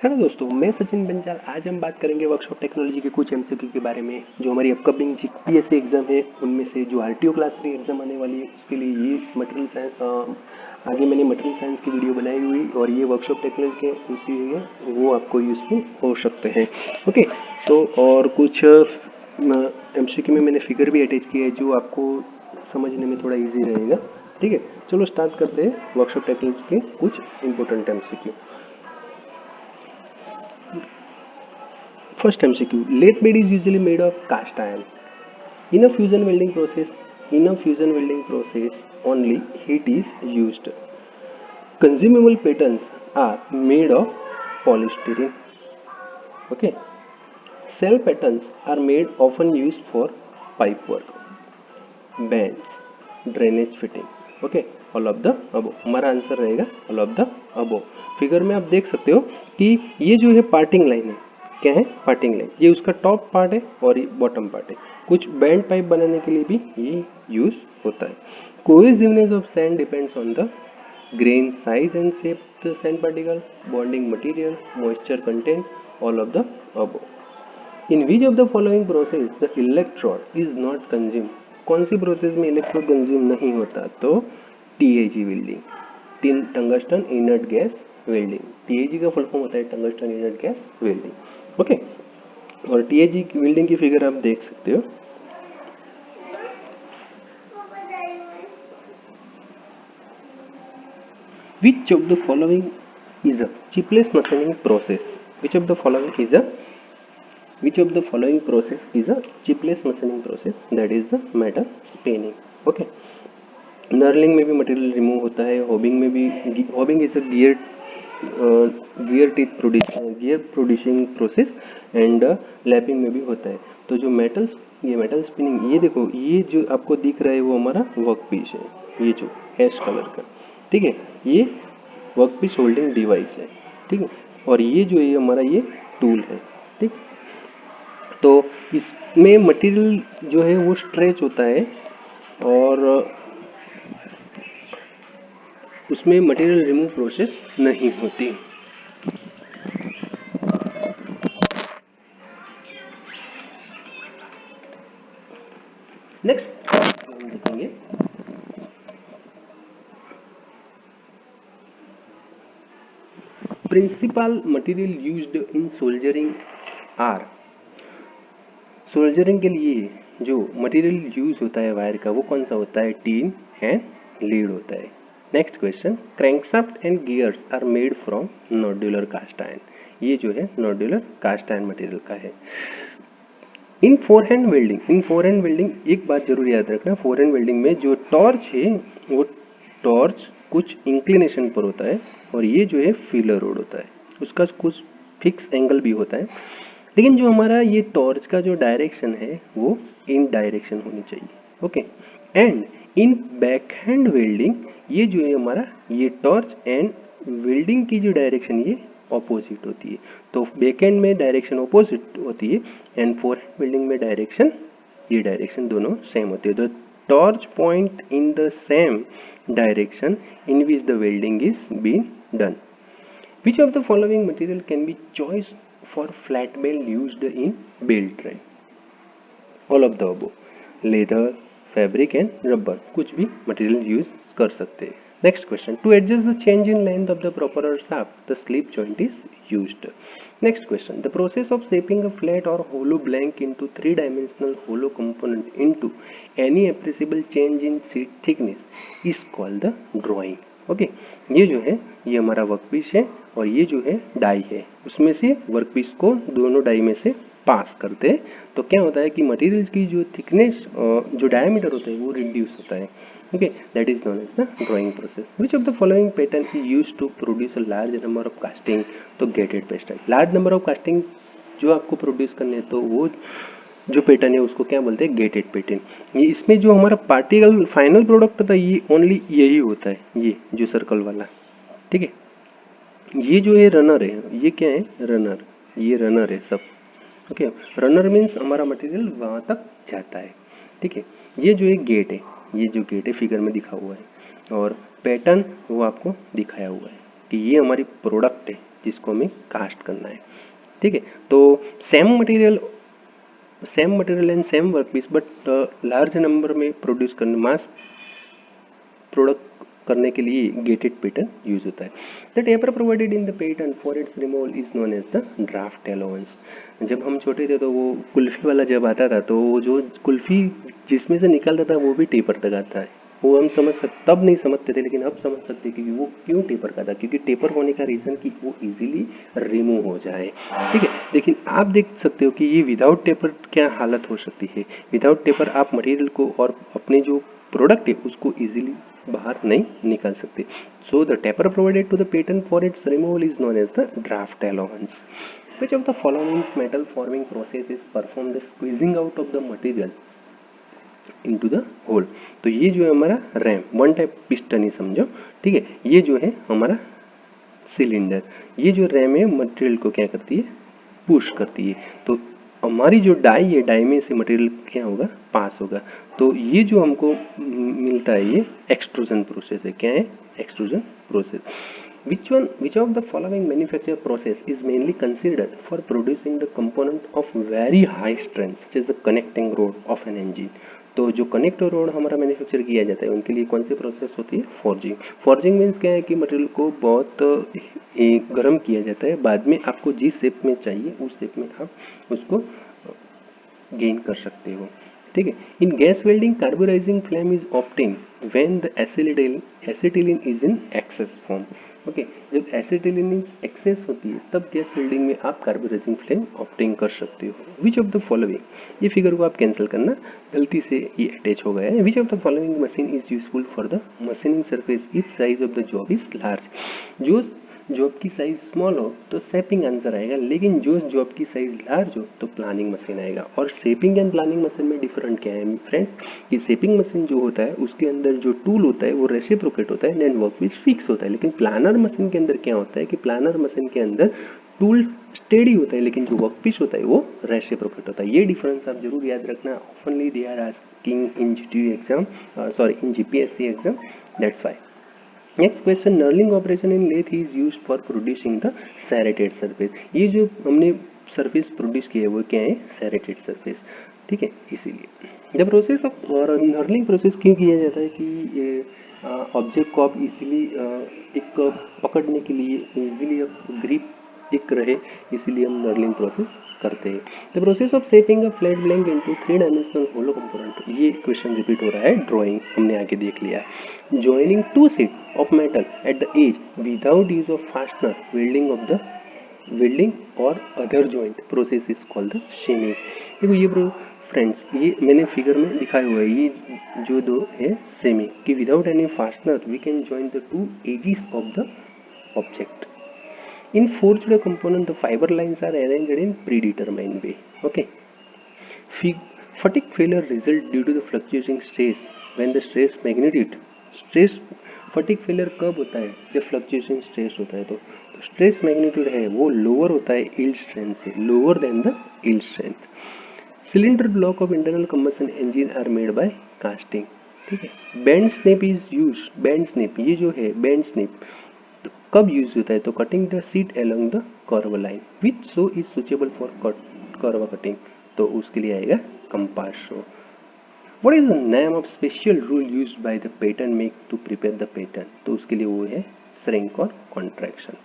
Hello दोस्तों, मैं सचिन बंजाल। आज हम बात करेंगे वर्कशॉप टेक्नोलॉजी के कुछ एमसीक्यू के बारे में जो हमारी अपकमिंग जीपीएससी एग्जाम है उनमें से जो आरटीओ क्लास 3 एग्जाम आने वाली है उसके लिए ये मटेरियल साइंस आगे मैंने मटेरियल साइंस की वीडियो बनाई हुई और ये वर्कशॉप टेक्नोलॉजी के उसी है वो आपको यूजफुल हो सकते हैं। ओके, तो और कुछ एमसीक्यू में मैंने फिगर भी अटैच किया है जो आपको समझने में थोड़ा ईजी रहेगा। ठीक है, चलो स्टार्ट करते हैं वर्कशॉप टेक्नोलॉजी के कुछ important MCQ. First MCQ, lathe bed is usually made of cast iron. In a fusion welding process, only heat is used. Consumable patterns are made of polystyrene. Okay. Cell patterns are made often used for pipe work, bands, drainage fitting. Okay. All of the above हमारा answer रहेगा all of the above. Figure में आप देख सकते हो कि ये जो है पार्टिंग लाइन है, क्या है पार्टिंग लाइन, ये उसका टॉप पार्ट है और ये बॉटम पार्ट है। कुछ बैंड पाइप बनाने के लिए भी ये यूज होता है। Cohesiveness of sand depends on the grain size and shape of the sand particle, bonding material, moisture content, all of the above. In which of the following process the electrode is not consume? कौन सी process में electrode consume नहीं होता? तो TAG welding, tungsten inert gas welding. TAG का full form होता है tungsten inert gas welding. Okay, और TAG welding की फिगर आप देख सकते हो। Which of the following is a chipless machining process? Which of the following is a chipless machining process? That is the metal spinning. Okay. Knurling में भी material remove होता है, होबिंग में भी, hobbing is a gear producing process and lapping में भी होता है। तो जो मेटल स्पिनिंग, ये देखो, ये जो आपको दिख रहा है वो हमारा वर्क पीस है, ये जो एश कलर का, ठीक है, ये वर्क पीस होल्डिंग डिवाइस है, ठीक है, और ये जो है हमारा ये टूल है, ठीक। तो इसमें मटेरियल जो है वो स्ट्रेच होता है और उसमें मटेरियल रिमूव प्रोसेस नहीं होती। नेक्स्ट हम देखेंगे principal material used in soldering are. Soldering के लिए जो मटेरियल यूज होता है वायर का वो कौन सा होता है? टीन एंड लीड होता है। Next question, crankshaft and gears are made from nodular cast iron. ये जो है नोड्यूलर कास्ट आयरन मटेरियल का है। इन फोरहैंड वेल्डिंग एक बात जरूर याद रखना, फोरहैंड वेल्डिंग में जो टॉर्च है वो टॉर्च कुछ इंक्लिनेशन पर होता है और ये जो है फीलर रोड होता है, उसका कुछ फिक्स एंगल भी होता है, लेकिन जो हमारा ये टॉर्च का जो डायरेक्शन है वो इन डायरेक्शन होनी चाहिए। Okay, and in backhand welding ये जो है हमारा ये टॉर्च एंड वेल्डिंग की जो डायरेक्शन ये ऑपोजिट होती है। तो बैकएंड में डायरेक्शन ऑपोजिट होती है एंड फोरहैंड वेल्डिंग में डायरेक्शन, ये डायरेक्शन दोनों सेम होती है। The torch point in the same direction in which the welding is been done. Which of the following material can be choice for flat belt used in belt drive? All of the above. Leather, fabric and rubber. कुछ भी material use कर सकते हैं। Next question, to adjust the change in length of the propeller shaft the slip joint is used. Next question, the process of shaping a flat or hollow blank into 3-dimensional hollow component into any appreciable change in sheet thickness is called the drawing. Okay, ये जो है ये हमारा workpiece है और ये जो है डाई है, उसमें से वर्कपीस को दोनों डाई में से पास करते हैं तो क्या होता है कि मटेरियल की जो थिकनेस जो डायमीटर होता है वो रिड्यूस होता है। Okay, that is known as the drawing process. Which of the following pattern is used to produce a large number of casting? तो gated pattern. Large number of casting जो आपको produce करने हैं तो वो जो पैटर्न है उसको क्या बोलते हैं? Gated pattern. ये इसमें जो हमारा पार्टिकल फाइनल प्रोडक्ट होता है ये ओनली यही होता है, ये जो सर्कल वाला, ठीक है। ये जो है रनर है, ये क्या है? रनर, ये रनर है सब। ओके, रनर मीन्स हमारा मटेरियल वहां तक जाता है, ठीक है। ये जो है गेट है, ये जो गेट है फिगर में दिखा हुआ है और पैटर्न वो आपको दिखाया हुआ है कि ये हमारी प्रोडक्ट है, जिसको हमें कास्ट करना है। ठीक है, तो same material and same work piece but large number में प्रोड्यूस करने, मास प्रोडक्ट करने के लिए गेटेड पैटर्न यूज होता है। The taper provided in the pattern for its removal is known as the draft allowance. जब हम छोटे थे तो वो कुल्फी वाला जब आता था तो वो जो कुल्फी जिसमें से निकलता था वो भी टेपर तक आता है। वो हम समझ सकते, तब नहीं समझते थे लेकिन अब समझ सकते हैं कि वो क्यों टेपर का था, क्योंकि टेपर होने का रीज़न कि वो इजीली रिमूव हो जाए। ठीक है, लेकिन आप देख सकते हो कि ये विदाउट टेपर क्या हालत हो सकती है। विदाउट टेपर आप मटेरियल को और अपने जो प्रोडक्ट है उसको इजीली बाहर नहीं निकाल सकते। So the taper provided to the pattern for its removal is known as the draft allowance. Which of the following metal forming process is performed the squeezing out of the material into the hole? तो ये जो है हमारा RAM, one type piston ही समझो। ठीक है, ये जो है हमारा सिलेंडर, ये जो रैम है मटेरियल को क्या करती है, पुश करती है। तो हमारी जो डाई है, डाई में से मटेरियल क्या होगा, पास होगा। तो ये जो हमको मिलता है ये एक्सट्रूजन प्रोसेस है। क्या है, extrusion process. Which of the following manufacture process is mainly considered for producing the component of very high strength such as the connecting rod of an engine? तो जो कनेक्टर रोड हमारा manufacture किया जाता है उनके लिए कौन सी प्रोसेस होती है, फॉर्जिंग। फॉर्जिंग मीन्स क्या है कि मटेरियल को बहुत गर्म किया जाता है, बाद में आपको जिस शेप में चाहिए उस शेप में आप उसको गेन कर सकते हो। ठीक है, in gas welding carburizing flame is obtain when the acetylene is in excess form. Okay, जब एसिटिलीन एक्सेस होती है तब गैस वेल्डिंग में आप कार्बोराइजिंग फ्लेम ऑप्टेन कर सकते हो। विच ऑफ द फॉलोइंग, ये फिगर को आप कैंसिल करना, गलती से ये अटैच हो गया है। विच of the following machine is useful for the machining surface if size of the job is large. जो जॉब की साइज स्मॉल हो तो शेपिंग आंसर आएगा, लेकिन जो जॉब की साइज लार्ज हो तो प्लानिंग मशीन आएगा। और शेपिंग एंड प्लानिंग मशीन में डिफरेंट क्या है फ्रेंड, कि शेपिंग मशीन जो होता है उसके अंदर जो टूल होता है वो रेसिप्रोकेट होता है एंड वर्कपीस फिक्स होता है। लेकिन प्लानर मशीन के अंदर क्या होता है कि प्लानर मशीन के अंदर टूल स्टेडी होता है लेकिन जो वर्कपीस होता है वो रेसिप्रोकेट होता है। ये डिफरेंस आप जरूर याद रखना। Oftenly they are asking in GTU exam, sorry in GPSC exam, that's why. Next question, knurling operation in lathe is used for producing the serrated surface. ये जो हमने सरफेस प्रोड्यूस किया है वो क्या है, सेरेटेड सरफेस। ठीक है, इसीलिए जब प्रोसेस ऑफ नर्लिंग प्रोसेस क्यों किया जाता है कि ये ऑब्जेक्ट को आप इजीली एक पकड़ने के लिए इजीली ग्रिप एक रहे, इसीलिए हम नर्लिंग प्रोसेस करते हैं। The process of shaping a flat blank into 3 dimensional hollow component, ये क्वेश्चन रिपीट हो रहा है, ड्राइंग हमने आगे देख लिया है। Joining to sheet of metal at the edge without use of fastener, welding or other joint process is called the seaming. देखो ये फ्रेंड्स, ये मैंने फिगर में दिखाया हुआ है, ये जो दो है शेमिंग, कि without any fastener we can join the two edges of the object. In forged component, the fiber lines are arranged in predetermined way. Okay. Fatigue failure result due to the fluctuating stress when the stress magnitude stress fatigue failure कब होता है, जब fluctuation stress होता है। तो stress magnitude है वो lower होता है यील्ड स्ट्रेंथ से, lower than the yield strength. Cylinder block of internal combustion engine are made by casting. ठीक है, band snap is use, band snap, ये जो है बैंड स्नेप तो कब यूज होता है, तो cutting the sheet along the curve line which so is suitable for curve cutting, तो उसके लिए आएगा compass saw. What is the name of special rule used by the pattern make to prepare the pattern, तो उसके लिए वो है shrink or contraction.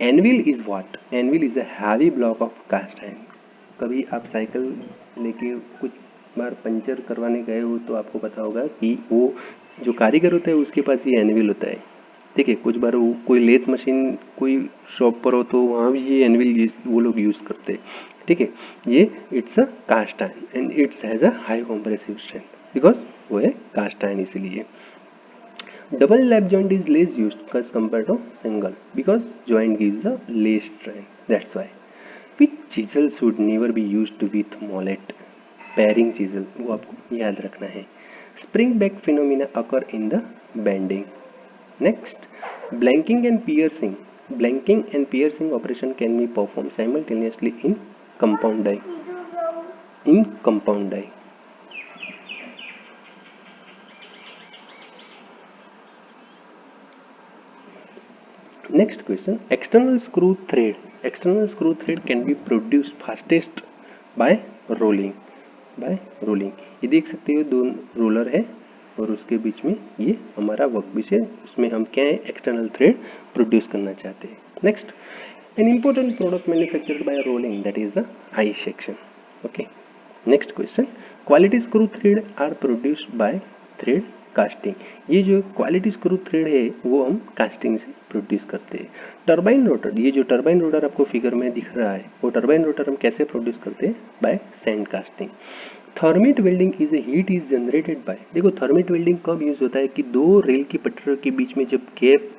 Anvil is what, anvil is a heavy block of cast iron. कभी आप cycle लेके कुछ बार puncture करवाने गए हो तो आपको पता होगा कि वो जो कारीगर होता है उसके पास ये एनविल होता है। ठीक है, कुछ बार वो कोई लेथ मशीन कोई शॉप पर हो तो वहाँ भी ये एनविल वो लोग यूज़ करते हैं। ठीक है, ये it's a cast iron and it's has a high compressive strength because वो है कास्ट आयरन, इसीलिए। Double lap joint is less used as compare to single because joint gives a less strength, that's why. Which chisel should never be used with mallet, paring chisel, वो आपको याद रखना है। Spring back phenomena occur in the bending. Next, blanking and piercing. Blanking and piercing operation can be performed simultaneously in compound die. In compound die. Next question, external screw thread, external screw thread can be produce fastest bye rolling, bye rolling. ये देख सकते हो दो roller है और उसके बीच में ये हमारा वर्कपीस है, उसमें हम क्या है एक्सटर्नल थ्रेड प्रोड्यूस करना चाहते हैं। Next, an important product manufactured by rolling that is the I section. Okay, next question, quality screw thread are produced by thread casting. ये जो क्वालिटी स्क्रू थ्रेड है वो हम कास्टिंग से प्रोड्यूस करते हैं। टरबाइन रोटर, ये जो टरबाइन रोटर आपको फिगर में दिख रहा है वो टरबाइन रोटर हम कैसे प्रोड्यूस करते हैं, by sand casting. Thermit welding is a heat is generated by, देखो थर्मिट वेल्डिंग कब यूज होता है कि दो रेल की पटरियों के बीच में जब गैप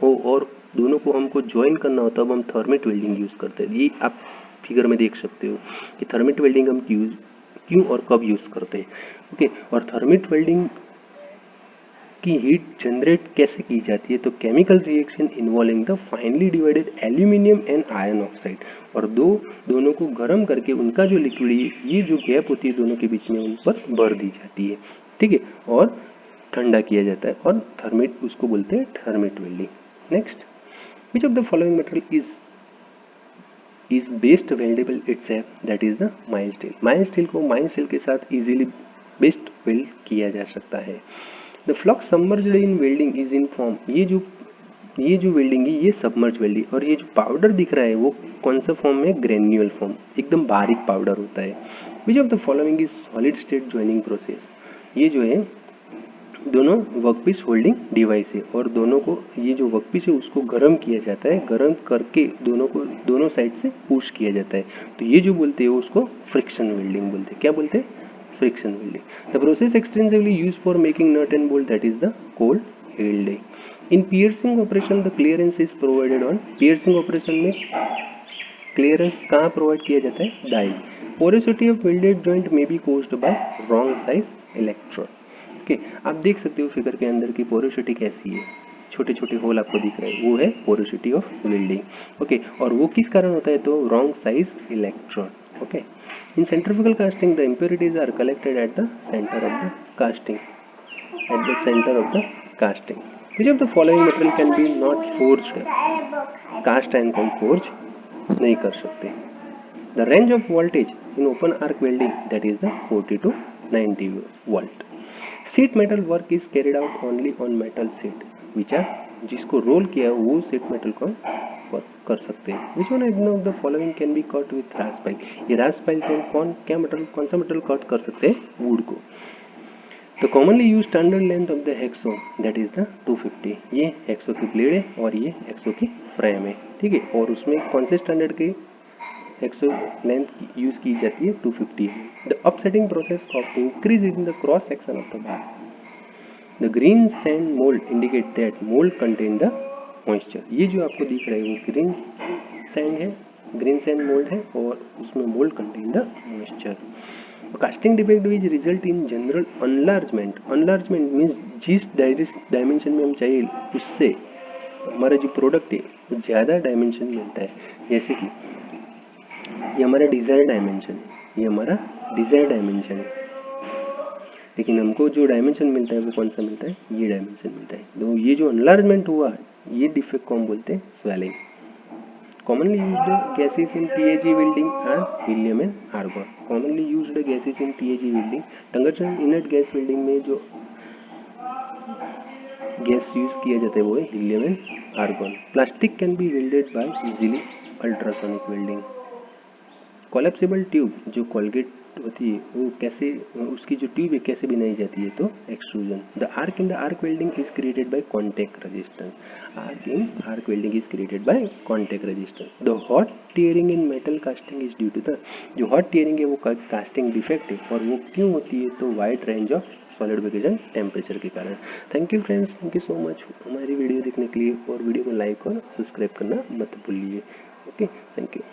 हो और दोनों को हमको ज्वाइन करना हो तब हम थर्मिट वेल्डिंग यूज करते हैं। ये आप फिगर में देख सकते हो कि थर्मिट वेल्डिंग हम क्यों और कब यूज करते हैं। ओके, और थर्मिट वेल्डिंग की हीट जनरेट कैसे की जाती है, तो chemical reaction involving the finally divided aluminium and iron oxide, और दोनों को गर्म करके उनका जो लिक्विड ये जो गैप होती है दोनों के बीच में उन पर भर दी जाती है, ठीक है, और ठंडा किया जाता है और थर्मिट उसको बोलते हैं thermit welding. Next, which of the following material is best weldable itself, that is the mild steel. Mild steel को माइल्ड स्टील के साथ इजीली बेस्ट वेल्ड किया जा सकता है। The flux submerged in welding is in form, ये जो welding है ये सबमर्ज वेल्डिंग, और ये जो पाउडर दिख रहा है वो कौन सा फॉर्म में, ग्रेन्यूल फॉर्म, एकदम बारीक पाउडर होता है। विच of the following is solid state joining process, ये जो है दोनों वर्कपीस होल्डिंग डिवाइस है और दोनों को ये जो वर्कपीस है उसको गर्म किया जाता है, गर्म करके दोनों साइड से पुश किया जाता है, तो ये जो बोलते हैं उसको फ्रिक्शन वेल्डिंग बोलते हैं। क्या बोलते हैं, friction welding. The process extensively use for making nut and bolt, that is the cold welding. In piercing operation the clearance is provided on, piercing operation में क्लियरेंस कहाँ प्रोवाइड किया जाता है, die. Porosity of welded joint में be caused by wrong size electrode. Okay, आप देख सकते हो फिगर के अंदर की पोरोसिटी कैसी है, छोटे छोटे होल आपको दिख रहे हैं वो है पोरोसिटी ऑफ वेल्डिंग। ओके, और वो किस कारण होता है, तो wrong size electrode. Okay, in centrifugal casting the impurities are collected at the centre of the casting, at the centre of the casting. Which of the following material can be not forged, cast iron को हम forge नहीं कर सकते। The range of voltage in open arc welding that is the 40 to 90 volt. Sheet metal work is carried out only on metal sheet which are, जिसको roll किया वो sheet metal को work कर सकते हैं। Which one of the following can be cut with rasp file, ये rasp file से कौन सा मटेरियल कट कर सकते हैं, वुड को। The commonly use standard length of the hexo that is the 250, ये हेक्सो की ब्लेड है और ये हेक्सो की फ्रेम है, ठीक है, और उसमें कौन से स्टैंडर्ड की हेक्सो लेंथ यूज की जाती है, 250 है। The upsetting process of increase in the cross section of the bar, the green sand mould indicate that mould contain the moisture, ये जो आपको दिख रहा है वो ग्रीन सैंड है, ग्रीन सैंड मोल्ड है और उसमें mould contain the moisture. Casting defect which result in general enlargement, enlargement means जिस डायमेंशन में हम चाहिए उससे हमारा जो प्रोडक्ट है वो ज़्यादा डायमेंशन मिलता है, जैसे कि ये हमारा डिज़ायर डायमेंशन है, ये हमारा डिज़ायर डायमेंशन है, लेकिन हमको जो डायमेंशन मिलता है वो कौन सा मिलता है, ये डायमेंशन मिलता है। तो ये जो अनलार्जमेंट हुआ ये डिफेक्ट को हम बोलते हैं swelling. Commonly used gases in TAG welding are helium and argon. Commonly used gases in TAG welding, tungsten inert gas welding में जो गैस यूज किया जाता है वो है helium and argon. Plastic can be welded by easily ultrasonic welding. Collapsible tube जो Colgate होती है वो कैसे, उसकी जो ट्यूब है कैसे बनाई जाती है, तो extrusion. The arc in the arc welding is created by contact resistance, arc in arc welding is created by contact resistance. The hot tearing in metal casting is due to the, जो hot tearing है वो casting defect है और वो क्यों होती है, तो wide range of solidification temperature के कारण। Thank you friends, thank you so much हमारी वीडियो देखने के लिए, और वीडियो को लाइक और सब्सक्राइब करना मत भूलिए। Okay, thank you.